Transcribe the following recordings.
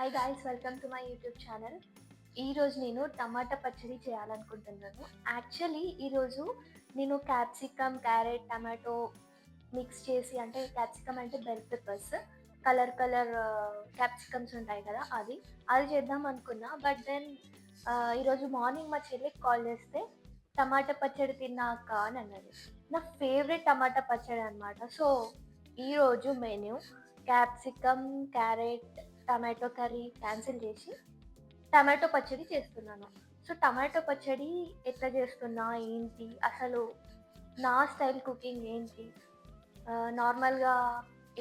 Hi guys, welcome to my YouTube channel. ఈరోజు నేను టమాటా పచ్చడి చేయాలనుకుంటున్నాను. యాక్చువల్లీ ఈరోజు నేను క్యాప్సికమ్, క్యారెట్, టమాటో మిక్స్ చేసి, అంటే క్యాప్సికమ్ అంటే bell peppers, colour colour capsicums ఉంటాయి కదా, అది చేద్దాం అనుకున్నా. బట్ దెన్ ఈరోజు మార్నింగ్ మా చెల్లికి కాల్ చేస్తే టమాటా పచ్చడి తిన్నాక అని అన్నది. నా ఫేవరెట్ టమాటా పచ్చడి అనమాట. సో ఈరోజు menu capsicum, carrot, tomato curry cancel చేసి టమాటో పచ్చడి చేస్తున్నాను. సో టమాటో పచ్చడి ఎట్లా చేస్తున్నా, ఏంటి అసలు నా స్టైల్ కుకింగ్ ఏంటి, నార్మల్గా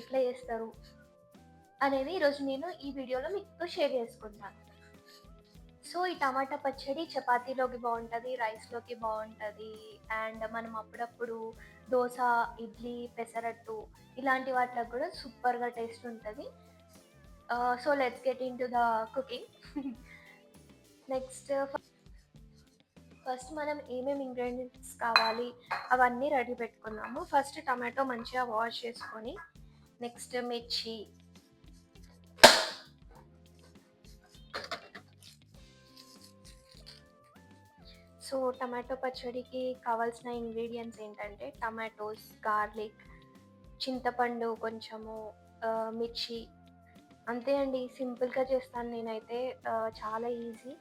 ఎట్లా చేస్తారు అనేది ఈరోజు నేను ఈ వీడియోలో మీతో షేర్ చేసుకుంటాను. సో ఈ టమాటా పచ్చడి చపాతీలోకి బాగుంటుంది, రైస్లోకి బాగుంటుంది, అండ్ మనం అప్పుడప్పుడు దోశ, ఇడ్లీ, పెసరట్టు ఇలాంటి వాటిలో కూడా సూపర్గా టేస్ట్ ఉంటుంది. So let's get in to the cooking. Next first మనం ఏమేమి ఇంగ్రీడియంట్స్ కావాలి అవన్నీ రెడీ పెట్టుకున్నాము. ఫస్ట్ టమాటో మంచిగా వాష్ చేసుకొని, నెక్స్ట్ మిర్చి, సో టమాటో పచ్చడికి కావాల్సిన ఇంగ్రీడియంట్స్ ఏంటంటే టమాటోస్, గార్లిక్, చింతపండు కొంచెము, మిర్చి, అంతే అండి. సింపుల్గా చేస్తాను నేనైతే. చాలా ఈజీ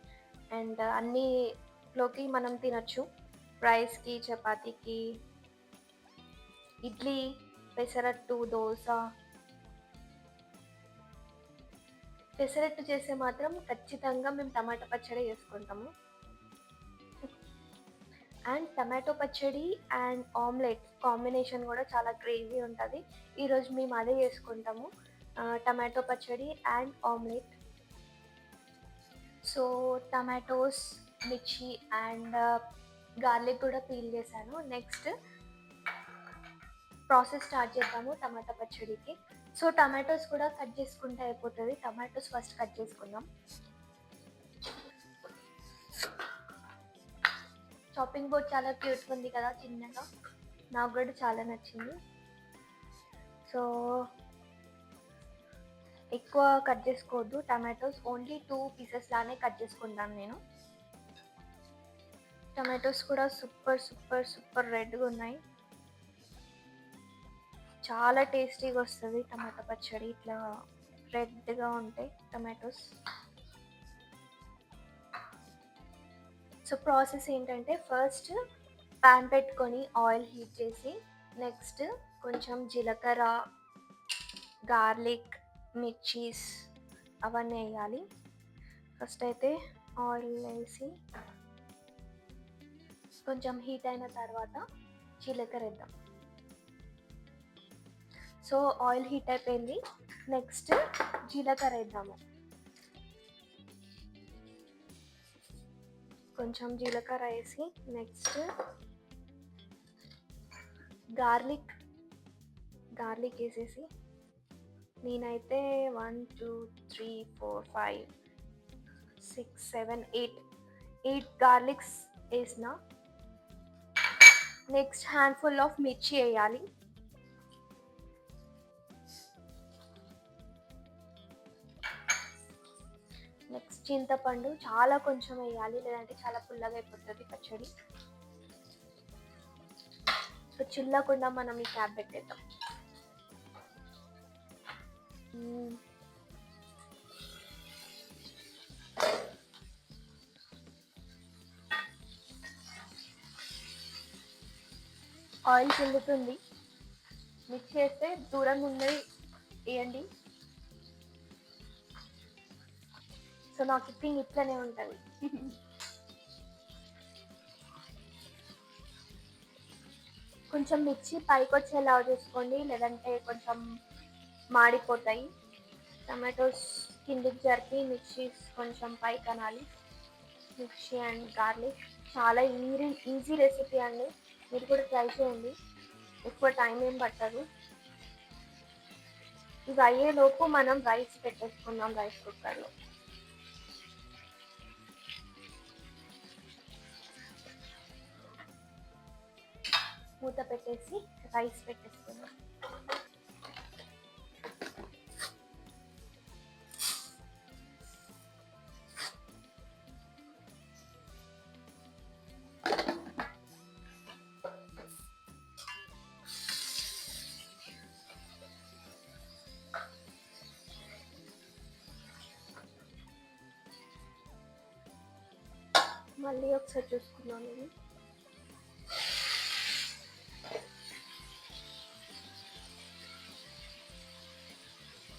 అండ్ అన్నిలోకి మనం తినచ్చు. రైస్కి, చపాతీకి, ఇడ్లీ, పెసరట్టు, దోశ. పెసరట్టు చేస్తే మాత్రం ఖచ్చితంగా మేము టమాటా పచ్చడి చేసుకుంటాము. అండ్ టమాటో పచ్చడి అండ్ ఆమ్లెట్ కాంబినేషన్ కూడా చాలా క్రేజీ ఉంటుంది. ఈరోజు మేము అదే చేసుకుంటాము, టమాటో పచ్చడి అండ్ ఆమ్లెట్. సో టమాటోస్, మిర్చి అండ్ గార్లిక్ కూడా పీల్ చేశాను. నెక్స్ట్ ప్రాసెస్ స్టార్ట్ చేద్దాము టమాటా పచ్చడికి. సో టమాటోస్ కూడా కట్ చేసుకుంటే అయిపోతుంది. టమాటోస్ ఫస్ట్ కట్ చేసుకుందాం. చాపింగ్ బోర్డ్ చాలా క్యూట్గా ఉంది కదా, చిన్నగా. నాకు కూడా చాలా నచ్చింది. సో ఎక్కువ కట్ చేసుకోవద్దు టమాటోస్, ఓన్లీ 2 పీసెస్ లానే కట్ చేసుకుంటాను నేను. టమాటోస్ కూడా సూపర్ సూపర్ సూపర్ రెడ్గా ఉన్నాయి. చాలా టేస్టీగా వస్తుంది టమాటా పచ్చడి ఇట్లా రెడ్గా ఉంటాయి టమాటోస్. సో ప్రాసెస్ ఏంటంటే ఫస్ట్ ప్యాన్ పెట్టుకొని ఆయిల్ హీట్ చేసి, నెక్స్ట్ కొంచెం జీలకర్ర, గార్లిక్, మిర్చీస్ అవన్నీ వేయాలి. ఫస్ట్ అయితే ఆయిల్ వేసి కొంచెం హీట్ అయిన తర్వాత జీలకర్ర వేద్దాం. సో ఆయిల్ హీట్ అయిపోయింది, నెక్స్ట్ జీలకర్ర వేద్దాము. కొంచెం జీలకర్ర వేసి నెక్స్ట్ గార్లిక్ వేసేసి, నేనైతే 1 2 3 4 5 6 7 8 గార్లిక్స్ వేసిన. నెక్స్ట్ హ్యాండ్ఫుల్ ఆఫ్ మిర్చి వేయాలి. నెక్స్ట్ చింతపండు చాలా కొంచెం వేయాలి, లేదంటే చాలా పుల్లగా అయిపోతుంది పచ్చడి. సో చిల్లకుండా మనం ఈ క్యాప్ పెట్టేద్దాం. ఆయిల్ చిల్లుతుంది. మిక్స్ చేస్తే దూరంగా ఉన్నది వేయండి. సో నా కుకింగ్ ఇట్లనే ఉంటుంది. కొంచెం మిర్చి పైకి వచ్చేలా చేసుకోండి, లేదంటే కొంచెం మాడిపోతాయి. టమాటోస్ కిందికి జరిపి మిర్చి కొంచెం పైకి అనాలి. మిర్చి అండ్ గార్లిక్ చాలా ఈజీ రెసిపీ అండి, మీరు కూడా ట్రై చేయండి. ఎక్కువ టైం ఏం పట్టదు. ఇది అయ్యేలోపు మనం రైస్ పెట్టేసుకుందాం రైస్ కుక్కర్లో. మూత పెట్టేసి రైస్ పెట్టేసుకుందాం. మళ్ళీ ఒకసారి చూసుకుందాం ఇది.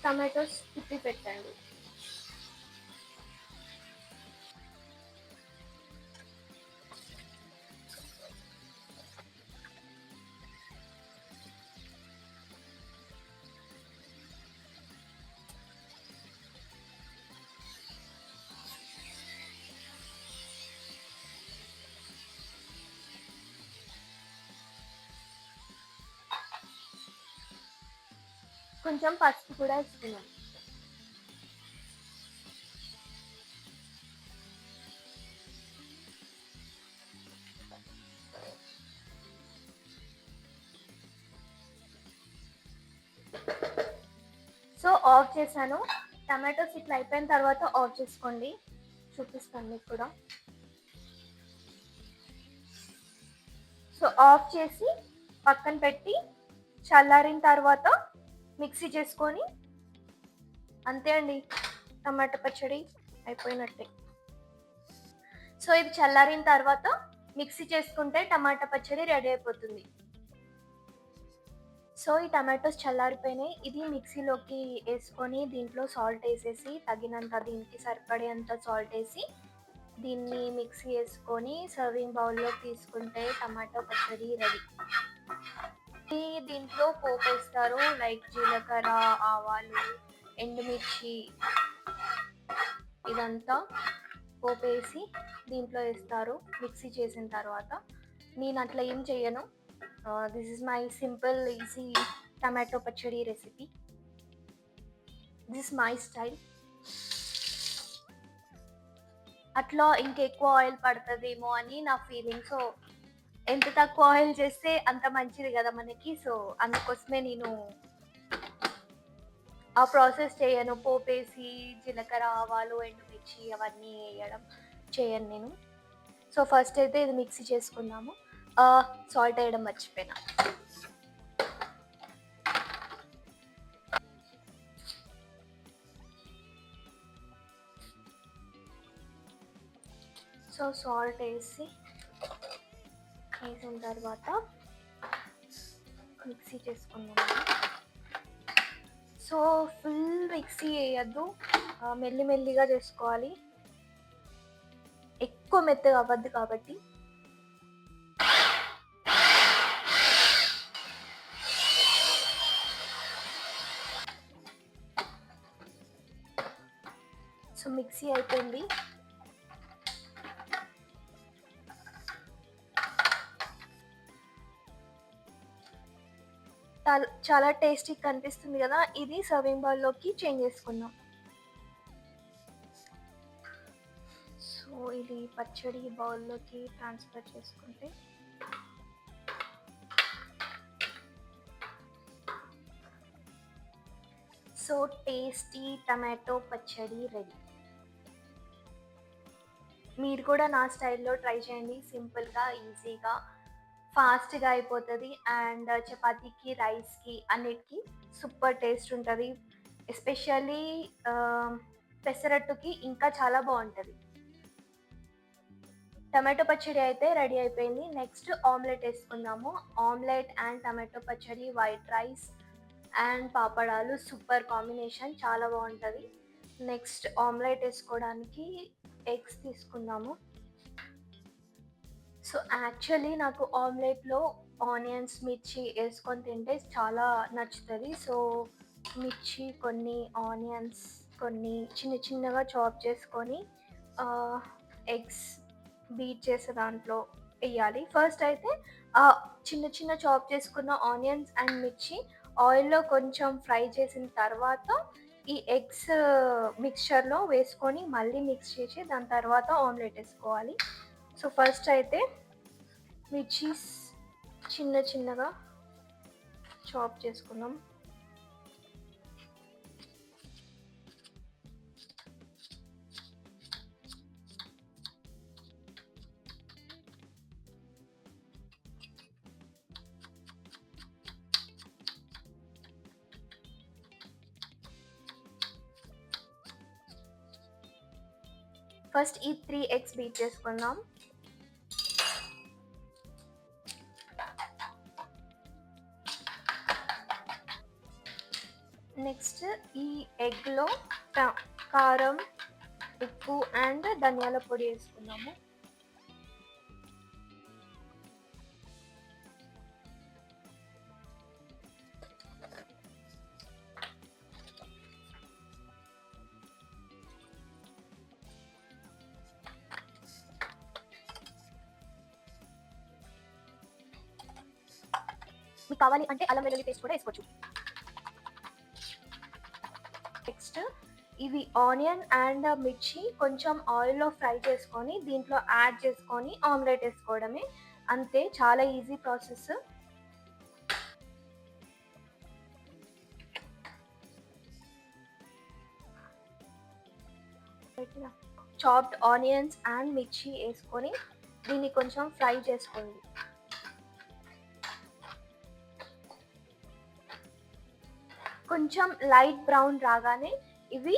టమాటోస్ తిప్పి పెట్టండి. కొంచెం పసుపు కూడా ఇస్తున్నాం. సో ఆఫ్ చేశాను. టమాటోస్ ఇట్లా అయిపోయిన తర్వాత ఆఫ్ చేసుకోండి, చూపిస్తాను మీకు కూడా. సో ఆఫ్ చేసి పక్కన పెట్టి చల్లారిన తర్వాత మిక్సీ చేసుకొని అంతే అండి, టమాటా పచ్చడి అయిపోయినట్టే. సో ఇది చల్లారిన తర్వాత మిక్సీ చేసుకుంటే టమాటా పచ్చడి రెడీ అయిపోతుంది. సో ఈ టమాటోస్ చల్లారిపోయినాయి. ఇది మిక్సీలోకి వేసుకొని దీంట్లో సాల్ట్ వేసేసి తగినంత, దీనికి సరిపడేంత సాల్ట్ వేసి దీన్ని మిక్సీ వేసుకొని సర్వింగ్ బౌల్లో తీసుకుంటే టమాటో పచ్చడి రెడీ. దీంట్లో పోపు వేస్తారు, లైక్ జీలకర్ర, ఆవాలు, ఎండుమిర్చి, ఇదంతా పోపు వేసి దీంట్లో వేస్తారు మిక్సీ చేసిన తర్వాత. నేను అట్లా ఏం చేయను. This is my simple easy tomato pachadi recipe. This is my style. అట్లా ఇంకెక్కువ ఆయిల్ పడుతుందేమో అని నా ఫీలింగ్. సో ఎంత తక్కువ ఆయిల్ చేస్తే అంత మంచిది కదా మనకి. సో అందుకోసమే నేను ఆ ప్రాసెస్ చేయను. పోపేసి జీలకర్ర, ఆవాలు, ఎండుమిర్చి అవన్నీ వేయడం చేయను నేను. సో ఫస్ట్ అయితే ఇది మిక్సీ చేసుకుందాము. సాల్ట్ వేయడం మర్చిపోయినా. సో సాల్ట్ వేసిన తర్వాత మిక్సీ చేసుకుందాము. సో ఫుల్ మిక్సీ వేయద్దు, మెల్లిమెల్లిగా చేసుకోవాలి, ఎక్కువ మెత్తగా అవ్వద్దు కాబట్టి. సో మిక్సీ అయిపోయింది. చాలా టేస్టీ కనిపిస్తుంది కదా. ఇది సర్వింగ్ బౌల్లోకి చేంజ్ చేసుకుందాం. సో ఇది పచ్చడి బౌల్లోకి ట్రాన్స్ఫర్ చేసుకుంటే సో టేస్టీ టమాటో పచ్చడి రెడీ. మీరు కూడా నా స్టైల్లో ట్రై చేయండి. సింపుల్గా, ఈజీగా, ఫాస్ట్గా అయిపోతుంది. అండ్ చపాతీకి, రైస్కి, అన్నిటికీ సూపర్ టేస్ట్ ఉంటుంది. ఎస్పెషల్లీ పెసరట్టుకి ఇంకా చాలా బాగుంటుంది. టమాటో పచ్చడి అయితే రెడీ అయిపోయింది. నెక్స్ట్ ఆమ్లెట్ వేసుకుందాము. ఆమ్లెట్ అండ్ టమాటో పచ్చడి, వైట్ రైస్ అండ్ పాపడాలు సూపర్ కాంబినేషన్, చాలా బాగుంటుంది. నెక్స్ట్ ఆమ్లెట్ వేసుకోవడానికి ఎగ్స్ తీసుకుందాము. సో యాక్చువల్లీ నాకు ఆమ్లెట్లో ఆనియన్స్, మిర్చి వేసుకొని తింటే చాలా నచ్చుతుంది. సో మిర్చి కొన్ని, ఆనియన్స్ కొన్ని చిన్న చిన్నగా చాప్ చేసుకొని ఎగ్స్ బీట్ చేసే దాంట్లో వేయాలి. ఫస్ట్ అయితే చిన్న చిన్న చాప్ చేసుకున్న ఆనియన్స్ అండ్ మిర్చి ఆయిల్లో కొంచెం ఫ్రై చేసిన తర్వాత ఈ ఎగ్స్ మిక్చర్లో వేసుకొని మళ్ళీ మిక్స్ చేసి దాని తర్వాత ఆమ్లెట్ వేసుకోవాలి. సో ఫస్ట్ అయితే మిర్చీస్ చిన్న చిన్నగా చాప్ చేసుకుందాం. ఫస్ట్ ఈ 3 ఎగ్స్ బీట్ చేసుకుందాం. నెక్స్ట్ ఈ ఎగ్లో కారం, ఉప్పు అండ్ ధనియాల పొడి వేసుకున్నాము. మీకు కావాలి అంటే అల్లం వెల్లుల్లి పేస్ట్ కూడా వేసుకోవచ్చు. నెక్స్ట్ ఇవి ఆనియన్ అండ్ మిర్చి కొంచెం ఆయిల్లో ఫ్రై చేసుకొని దీంట్లో యాడ్ చేసుకొని ఆమ్లెట్ వేసుకోవడమే. అంతే, చాలా easy process. Chopped onions and మిర్చి వేసుకొని దీన్ని కొంచెం ఫ్రై చేసుకోండి. కొంచెం లైట్ బ్రౌన్ రాగానే ఇవి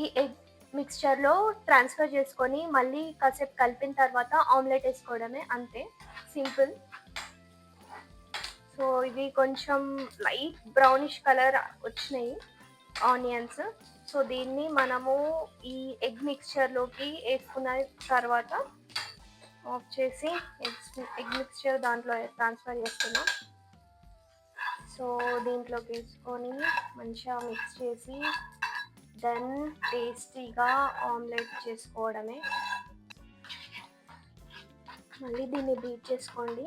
ఈ ఎగ్ మిక్స్చర్లో ట్రాన్స్ఫర్ చేసుకొని మళ్ళీ కాసేపు కలిపిన తర్వాత ఆమ్లెట్ వేసుకోవడమే. అంతే, సింపుల్. సో ఇవి కొంచెం లైట్ బ్రౌనిష్ కలర్ వచ్చినాయి ఆనియన్స్. సో దీన్ని మనము ఈ ఎగ్ మిక్స్చర్లోకి వేసుకున్న తర్వాత ఆఫ్ చేసి ఎగ్ మిక్స్చర్ దాంట్లో ట్రాన్స్ఫర్ చేస్తున్నాం. సో దీంట్లోకి వేసుకొని మంచిగా మిక్స్ చేసి దెన్ టేస్టీగా ఆమ్లెట్ చేసుకోవడమే. మళ్ళీ దీన్ని బీట్ చేసుకోండి.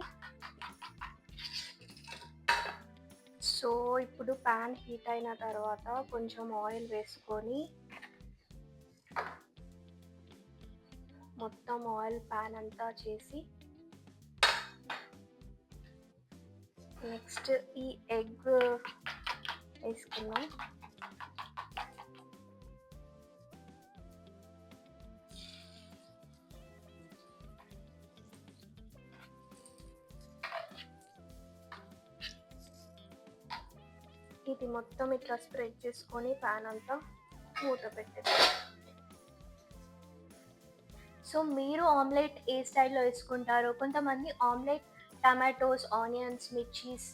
సో ఇప్పుడు ప్యాన్ హీట్ అయిన తర్వాత కొంచెం ఆయిల్ వేసుకొని మొత్తం ఆయిల్ ప్యాన్ అంతా చేసి నెక్స్ట్ ఈ ఎగ్ వేసుకున్నాం. ఇది మొత్తం ఇట్లా స్ప్రెడ్ చేసుకొని ప్యాన్ అంతా మూత పెట్టేది. సో మీరు ఆమ్లెట్ ఏ స్టైల్లో వేసుకుంటారో, కొంతమంది ఆమ్లెట్ టమాటోస్, ఆనియన్స్, మిర్చీస్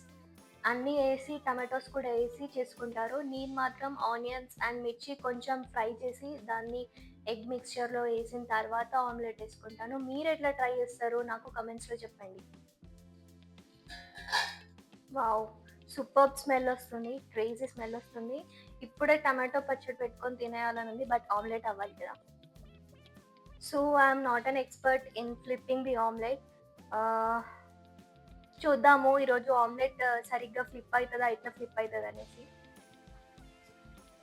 అన్నీ వేసి టమాటోస్ కూడా వేసి చేసుకుంటారు. నేను మాత్రం ఆనియన్స్ అండ్ మిర్చి కొంచెం ఫ్రై చేసి దాన్ని ఎగ్ మిక్స్చర్లో వేసిన తర్వాత ఆమ్లెట్ వేసుకుంటాను. మీరు ఎట్లా ట్రై చేస్తారో నాకు కమెంట్స్లో చెప్పండి. వావ్, సూపర్ స్మెల్ వస్తుంది, క్రేజీ స్మెల్ వస్తుంది. ఇప్పుడే టమాటో పచ్చడి పెట్టుకొని తినేయాలని ఉంది, బట్ ఆమ్లెట్ అవ్వాలి కదా. So I'm not an expert in flipping the omelette. చూద్దాము ఈరోజు ఆమ్లెట్ సరిగ్గా ఫ్లిప్ అవుతుందా, ఇట్లా ఫ్లిప్ అవుతుంది అనేసి.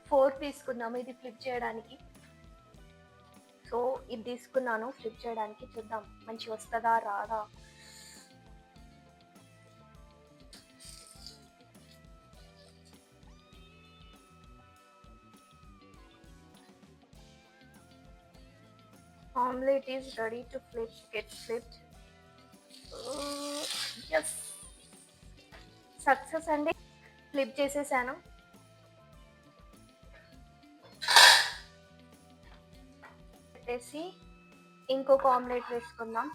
4 తీసుకుందాము ఇది ఫ్లిప్ చేయడానికి. సో ఇది తీసుకున్నాను ఫ్లిప్ చేయడానికి, చూద్దాం మంచిగా వస్తుందా రాదా. Omelette is ready to get flipped. Yes, success అండి, ఫ్లిప్ చేసేసాను. పెట్టేసి ఇంకొక ఆమ్లెట్ వేసుకుందాం.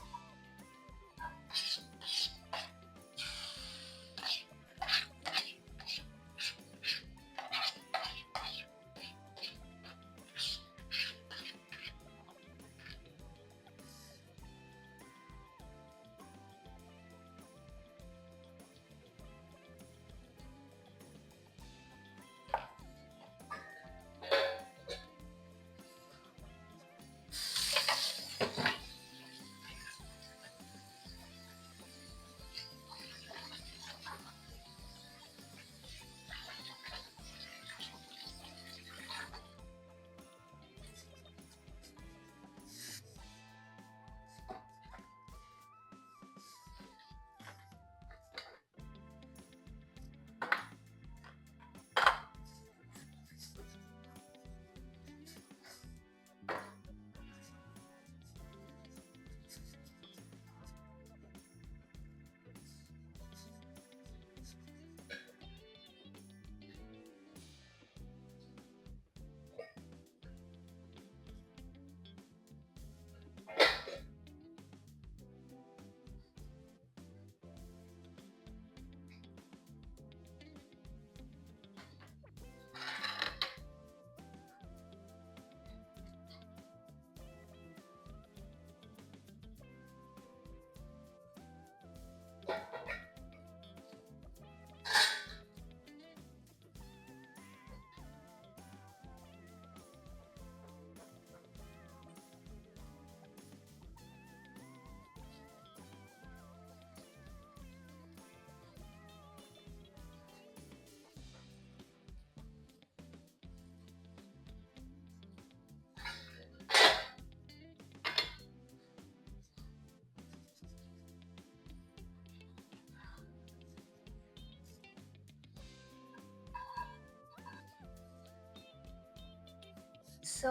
సో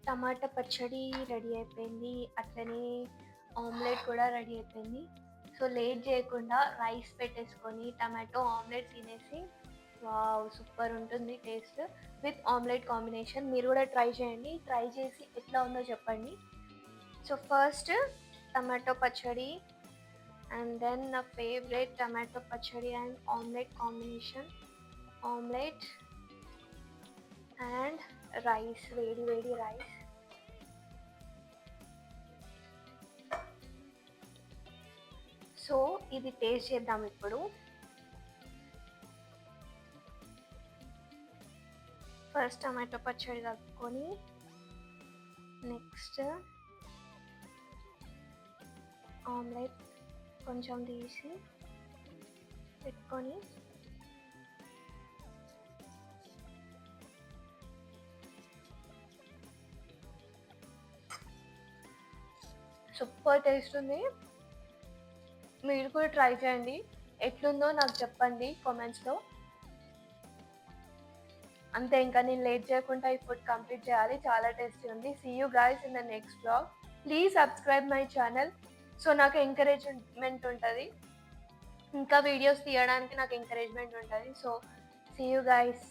టమాటా పచ్చడి రెడీ అయిపోయింది. అట్లనే ఆమ్లెట్ కూడా రెడీ అయిపోయింది. సో లేట్ చేయకుండా రైస్ పెట్టేసుకొని టమాటో ఆమ్లెట్ తినేసి వావ్! సూపర్ ఉంటుంది టేస్ట్ విత్ ఆమ్లెట్ కాంబినేషన్. మీరు కూడా ట్రై చేయండి. ట్రై చేసి ఎట్లా ఉందో చెప్పండి. సో ఫస్ట్ టమాటో పచ్చడి అండ్ దెన్ నా ఫేవరెట్ టమాటో పచ్చడి and omelette combination. Omelette and rice, వేడి వేడి రైస్. సో ఇది టేస్ట్ చేద్దాం ఇప్పుడు. ఫస్ట్ టమాటో పచ్చడి కలుపుకొని నెక్స్ట్ ఆమ్లెట్ కొంచెం తీసి పెట్టుకొని సూపర్ టేస్ట్ ఉంది. మీరు కూడా ట్రై చేయండి. ఎట్లుందో నాకు చెప్పండి కామెంట్స్లో. అంతే, ఇంకా నేను లేట్ చేయకుండా ఈ ఫుడ్ కంప్లీట్ చేయాలి. చాలా టేస్టీ ఉంది. See you guys in the next blog. Please subscribe my channel. So నాకు ఎంకరేజ్మెంట్ ఉంటుంది, ఇంకా వీడియోస్ తీయడానికి నాకు ఎంకరేజ్మెంట్ ఉంటుంది. So see you guys.